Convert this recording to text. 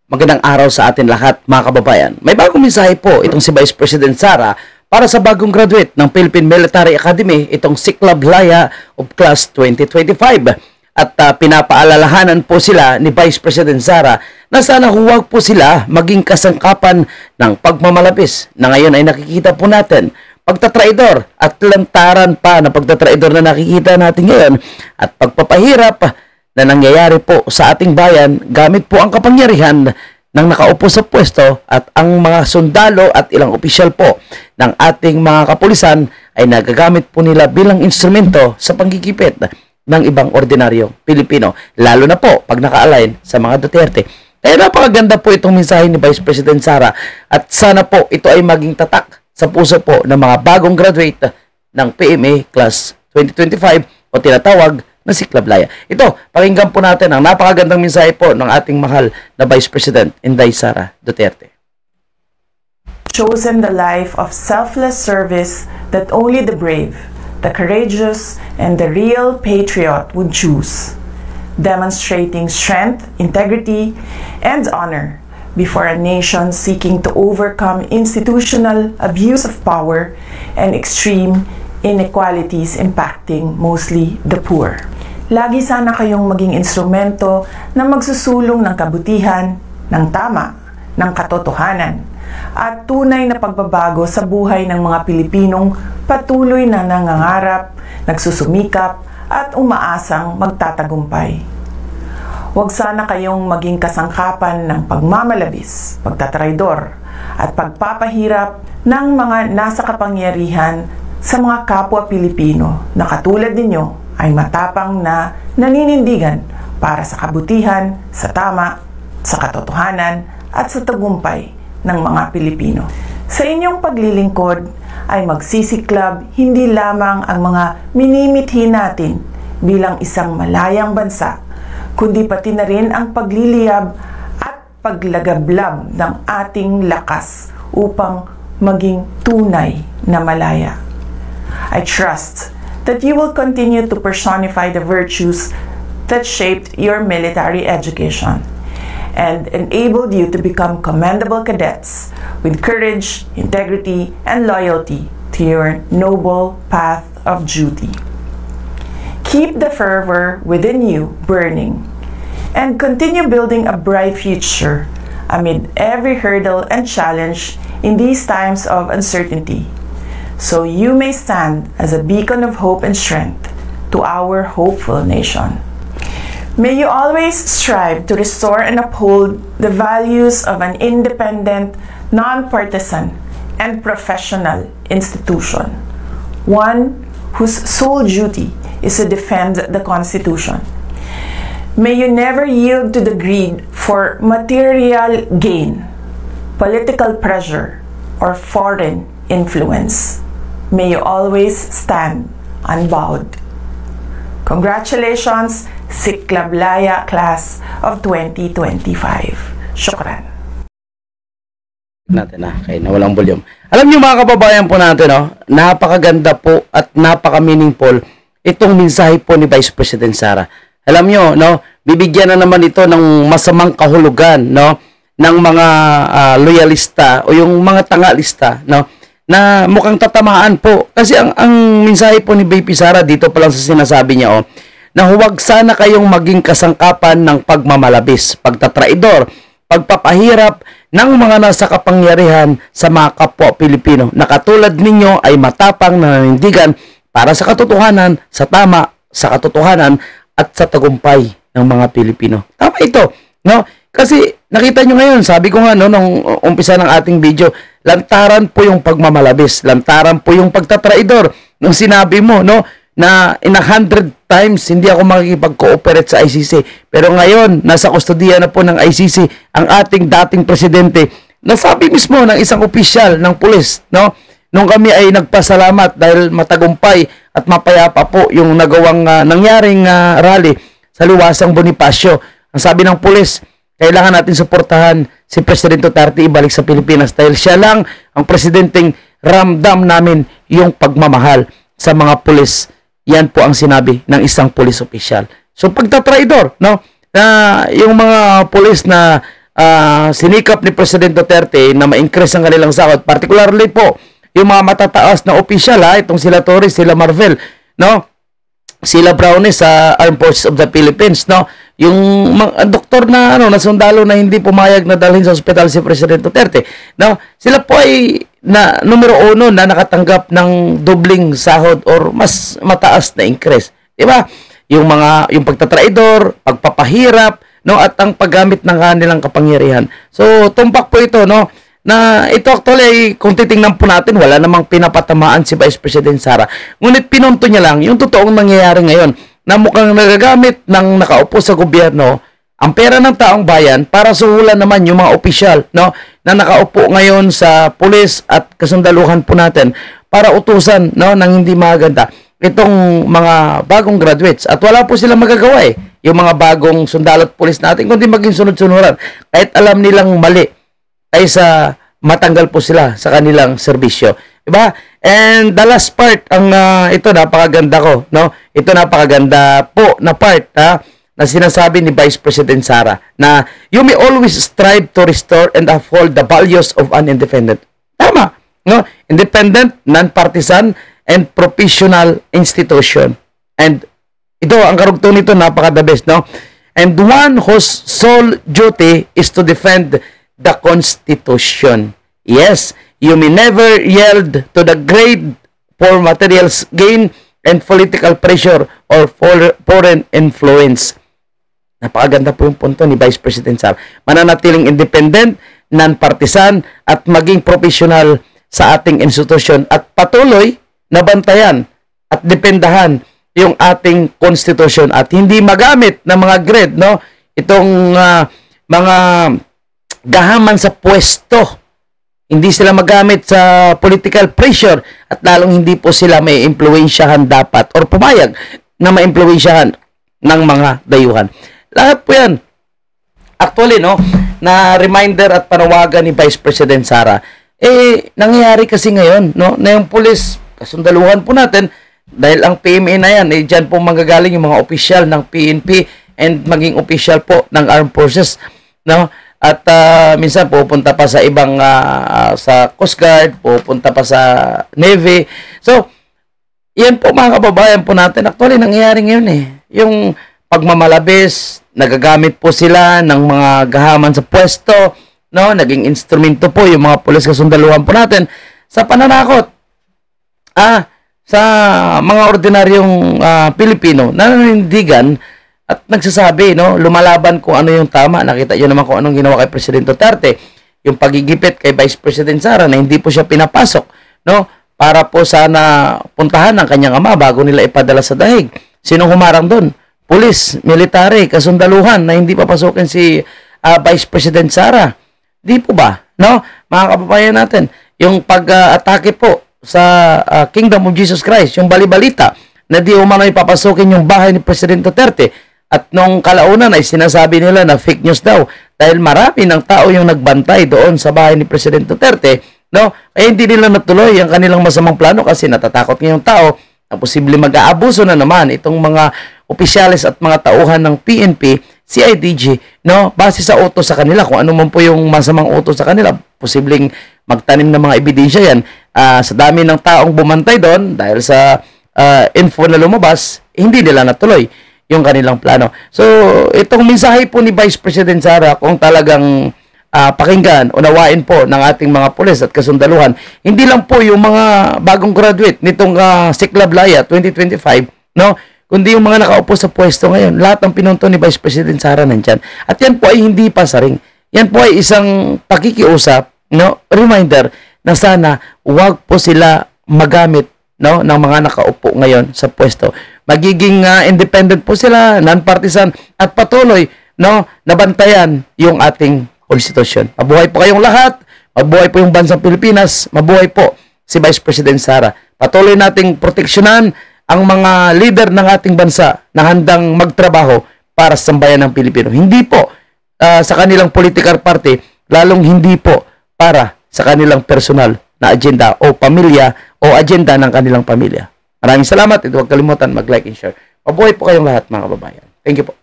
Magandang araw sa atin lahat mga kababayan. May bagong mensahe po itong si Vice President Sara para sa bagong graduate ng Philippine Military Academy, itong Siklab Laya of Class 2025. At pinapaalalahanan po sila ni Vice President Sara na sana huwag po sila maging kasangkapan ng pagmamalabis na ngayon ay nakikita po natin. Pagtatraidor at lantaran pa na pagtatraidor na nakikita natin ngayon at pagpapahirap na nangyayari po sa ating bayan gamit po ang kapangyarihan ng nakaupo sa pwesto at ang mga sundalo at ilang opisyal po ng ating mga kapulisan ay nagagamit po nila bilang instrumento sa panggigipit ng ibang ordinaryo Pilipino, lalo na po pag naka-align sa mga Duterte. Kaya napakaganda po itong mensahe ni Vice President Sara at sana po ito ay maging tatak sa puso po ng mga bagong graduate ng PMA Class 2025 o tinatawag na Siklab Laya. Ito, pakinggan po natin ang napakagandang mensahe po ng ating mahal na Vice President Inday Sara Duterte. Chosen the life of selfless service that only the brave, the courageous, and the real patriot would choose, demonstrating strength, integrity, and honor before a nation seeking to overcome institutional abuse of power and extreme inequalities impacting mostly the poor. Lagi sana kayong maging instrumento na magsusulong ng kabutihan, ng tama, ng katotohanan, at tunay na pagbabago sa buhay ng mga Pilipinong patuloy na nangangarap, nagsusumikap, at umaasang magtatagumpay. Huwag sana kayong maging kasangkapan ng pagmamalabis, pagtatraidor, at pagpapahirap ng mga nasa kapangyarihan sa mga kapwa Pilipino na katulad ninyo ay matapang na naninindigan para sa kabutihan, sa tama, sa katotohanan, at sa tagumpay ng mga Pilipino. Sa inyong paglilingkod ay magsisiklab hindi lamang ang mga minimithi natin bilang isang malayang bansa, kundi pati na rin ang pagliliyab at paglagablab ng ating lakas upang maging tunay na malaya. I trust that you will continue to personify the virtues that shaped your military education and enabled you to become commendable cadets with courage, integrity, and loyalty to your noble path of duty. Keep the fervor within you burning and continue building a bright future amid every hurdle and challenge in these times of uncertainty, so you may stand as a beacon of hope and strength to our hopeful nation. May you always strive to restore and uphold the values of an independent, non-partisan, and professional institution, one whose sole duty is to defend the Constitution. May you never yield to the greed for material gain, political pressure, or foreign influence. May you always stand unbowed. Congratulations, Siklab Laya Class of 2025. Shukran. Natin kaya nawalang volume. Alam niyo mga kababayan po natin, napakaganda po at napaka-meaningful itong mensahe po ni Vice President Sara. Alam niyo, bibigyan na naman ito ng masamang kahulugan, ng mga loyalista o yung mga tangalista, na mukhang tatamaan po. Kasi ang mensahe po ni VP Sara dito pa lang sa sinasabi niya, na huwag sana kayong maging kasangkapan ng pagmamalabis, pagtatraidor, pagpapahirap ng mga nasa kapangyarihan sa mga kapwa Pilipino na katulad ninyo ay matapang na nanindigan para sa katotohanan, sa tama, sa katotohanan at sa tagumpay ng mga Pilipino. Tama ito, Kasi nakita nyo ngayon, sabi ko nga nung umpisa ng ating video, lantaran po yung pagmamalabis, lantaran po yung pagtatraidor. Nung sinabi mo, na in 100 times hindi ako makikipag-cooperate sa ICC. Pero ngayon, nasa kustodiya na po ng ICC ang ating dating presidente. Nasabi mismo ng isang opisyal ng pulis, nung kami ay nagpasalamat dahil matagumpay at mapayapa po yung nagawang nangyaring rally sa Liwasang Bonifacio. Ang sabi ng pulis, kailangan natin suportahan si President Duterte ibalik sa Pilipinas dahil siya lang ang presidenteng ramdam namin yung pagmamahal sa mga pulis. Yan po ang sinabi ng isang pulis opisyal. So pagtatraidor, na yung mga pulis na sinikap ni President Duterte na ma-increase ang kanilang sahod, particularly po yung mga matataas na opisyal, itong sila Torres, sila Marvel, no? Sila Brownie sa Armed Forces of the Philippines, no? Yung doktor na na sundalo na hindi pumayag na dalhin sa ospital si President Duterte, no? Sila po ay numero 1 na nakatanggap ng dobling sahod or mas mataas na increase, di ba? Yung pagtatraidor, pagpapahirap, no, at ang paggamit ng kanilang kapangyarihan. So tumpak po ito, no, na ito actually kung titingnan po natin, wala namang pinapatamaan si Vice President Sara. Ngunit pinunto niya lang yung totoong nangyayari ngayon na mukhang nagagamit ng nakaupo sa gobyerno ang pera ng taong bayan para suhulan naman yung mga opisyal, no, na nakaupo ngayon sa pulis at kasundaluhan po natin para utusan, no, ng hindi maganda itong mga bagong graduates. At wala po silang magagawa yung mga bagong sundalo at pulis natin kundi maging sunod-sunuran kahit alam nilang mali ay sa matanggal po sila sa kanilang serbisyo, diba? And the last part, ito napakaganda ko, no? Ito napakaganda po na part, na sinasabi ni Vice President Sara na you may always strive to restore and uphold the values of an independent. Tama, no? Independent, non-partisan, and professional institution. And ito, ang karugtong nito, napaka-the best, no? And one whose sole duty is to defend the Constitution. Yes, you may never yield to the greed for materials gain and political pressure or foreign influence. Napakaganda po yung punto ni Vice President Sara. Mananatiling independent, non-partisan, at maging professional sa ating institusyon at patuloy na bantayan at dependahan yung ating konstitusyon at hindi magamit ng mga grade, no? Itong mga gahaman sa pwesto. Hindi sila magamit sa political pressure at lalong hindi po sila may impluwensyahan dapat or pumayag na maimpluwensyahan ng mga dayuhan. Lahat po yan. Actually, no, na reminder at panawagan ni Vice President Sara, nangyayari kasi ngayon, no, na yung pulis, kasundaluhan po natin, dahil ang PMA na yan, dyan po manggagaling yung mga opisyal ng PNP and maging opisyal po ng Armed Forces, no? At minsan pupunta pa sa ibang, sa Coast Guard, pupunta pa sa Navy. So, yan po mga kababayan po natin, actually nangyayari ngayon yung pagmamalabis, nagagamit po sila ng mga gahaman sa pwesto, no? Naging instrumento po yung mga pulis kasundaluhan po natin sa pananakot sa mga ordinaryong Pilipino na nanindigan at nagsasabi, no, lumalaban kung ano yung tama. Nakita nyo naman kung anong ginawa kay President Duterte, yung pagigipit kay Vice President Sara na hindi po siya pinapasok, no, para po sana puntahan ng kanyang ama bago nila ipadala sa dahig. Sinong humarang doon? Pulis, military, kasundaluhan na hindi papasukin si Vice President Sara. Di po ba? No? Mga kababayan natin, yung pag-atake po sa Kingdom of Jesus Christ, yung balibalita na di umano'y papasukin yung bahay ni President Duterte at nung kalaunan ay sinasabi nila na fake news daw dahil marami ng tao yung nagbantay doon sa bahay ni President Duterte, no? Ay hindi nila natuloy ang kanilang masamang plano kasi natatakot ngayong tao na posible mag-aabuso na naman itong mga opisyalis at mga tauhan ng PNP, CIDG, no? Base sa utos sa kanila, kung ano man po yung masamang utos sa kanila, posibleng magtanim ng mga ebidensya yan. Sa dami ng taong bumantay doon, dahil sa info na lumabas, hindi nila natuloy yung kanilang plano. So, itong mensahe po ni Vice President Sara, kung talagang pakinggan, unawain po ng ating mga pulis at kasundaluhan, hindi lang po yung mga bagong graduate nitong Siklablaya 2025, no? Kundi yung mga nakaupo sa pwesto ngayon, lahat ng pinunto ni Vice President Sara nandyan. At yan po ay hindi pasaring. Yan po ay isang pakikiusap, no? Reminder na sana huwag po sila magamit, no, ng mga nakaupo ngayon sa pwesto. Magiging independent po sila, non-partisan, at patuloy, no, nabantayan yung ating konstitusyon. Mabuhay po kayong lahat, mabuhay po yung bansang Pilipinas, mabuhay po si Vice President Sara. Patuloy nating proteksyonan ang mga leader ng ating bansa na handang magtrabaho para sa sambayan ng Pilipino. Hindi po sa kanilang political party, lalong hindi po para sa kanilang personal na agenda o pamilya o agenda ng kanilang pamilya. Maraming salamat. Huwag kalimutan mag-like and share. Mabuhay po kayong lahat mga kababayan. Thank you po.